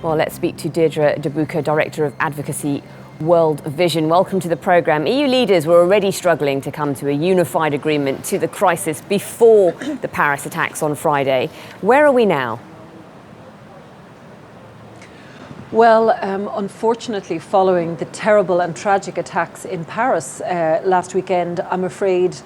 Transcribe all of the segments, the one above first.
Well, let's speak to Deirdre de Burca, Director of Advocacy World Vision. Welcome to the programme. EU leaders were already struggling to come to a unified agreement to the crisis before the Paris attacks on Friday. Where are we now? Well, unfortunately, following the terrible and tragic attacks in Paris last weekend, I'm afraid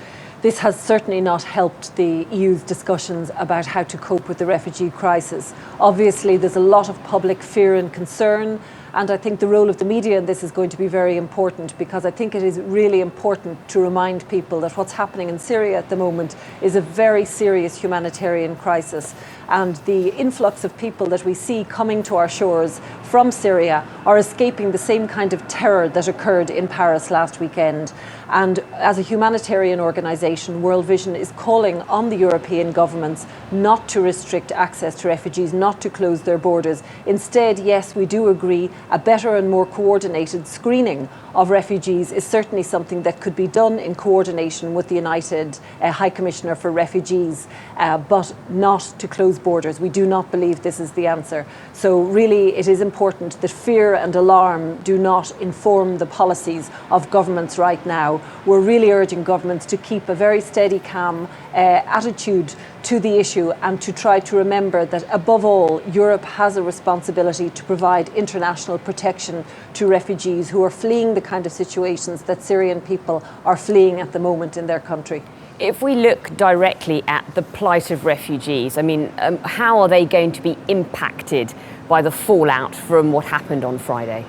this has certainly not helped the EU's discussions about how to cope with the refugee crisis. Obviously, there's a lot of public fear and concern, and I think the role of the media in this is going to be very important, because I think it is really important to remind people that what's happening in Syria at the moment is a very serious humanitarian crisis. And the influx of people that we see coming to our shores from Syria are escaping the same kind of terror that occurred in Paris last weekend. And as a humanitarian organisation, World Vision is calling on the European governments not to restrict access to refugees, not to close their borders. Instead, yes, we do agree a better and more coordinated screening of refugees is certainly something that could be done in coordination with the United High Commissioner for Refugees, but not to close borders. We do not believe this is the answer. So really it is important that fear and alarm do not inform the policies of governments right now. We're really urging governments to keep a very steady, calm attitude to the issue, and to try to remember that above all, Europe has a responsibility to provide international protection to refugees who are fleeing the kind of situations that Syrian people are fleeing at the moment in their country. If we look directly at the plight of refugees, I mean, how are they going to be impacted by the fallout from what happened on Friday?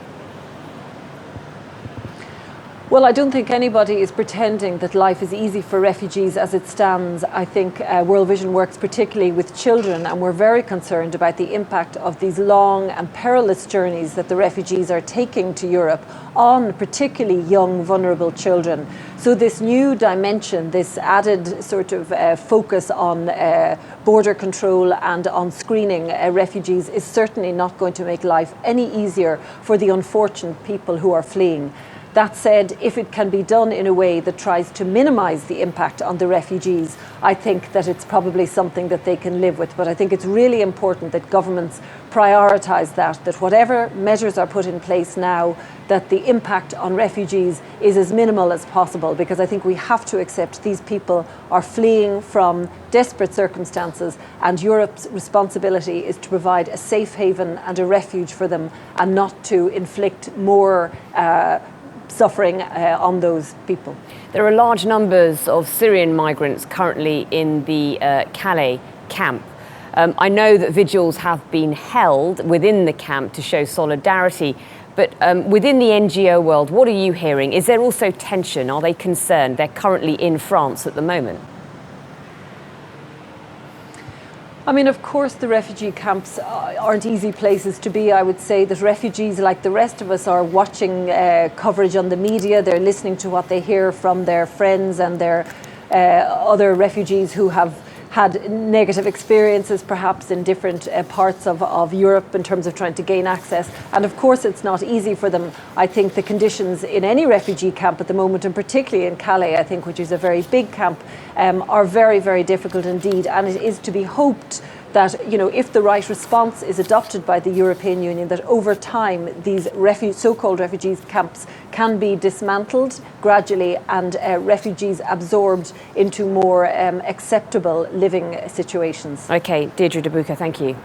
Well, I don't think anybody is pretending that life is easy for refugees as it stands. I think World Vision works particularly with children, and we're very concerned about the impact of these long and perilous journeys that the refugees are taking to Europe on particularly young, vulnerable children. So this new dimension, this added sort of focus on border control and on screening refugees is certainly not going to make life any easier for the unfortunate people who are fleeing. That said, if it can be done in a way that tries to minimise the impact on the refugees, I think that it's probably something that they can live with. But I think it's really important that governments prioritise that whatever measures are put in place now, that the impact on refugees is as minimal as possible, because I think we have to accept these people are fleeing from desperate circumstances, and Europe's responsibility is to provide a safe haven and a refuge for them, and not to inflict more suffering on those people. There are large numbers of Syrian migrants currently in the Calais camp. I know that vigils have been held within the camp to show solidarity, but within the NGO world, what are you hearing? Is there also tension? Are they concerned? They're currently in France at the moment. I mean, of course, the refugee camps aren't easy places to be. I would say that refugees, like the rest of us, are watching coverage on the media. They're listening to what they hear from their friends and their other refugees who have had negative experiences perhaps in different parts of Europe in terms of trying to gain access. And of course it's not easy for them. I think the conditions in any refugee camp at the moment, and particularly in Calais, I think, which is a very big camp, are very, very difficult indeed. And it is to be hoped that, you know, if the right response is adopted by the European Union, that over time these so-called refugees camps can be dismantled gradually, and refugees absorbed into more acceptable living situations. Okay, Deirdre de Burca, thank you.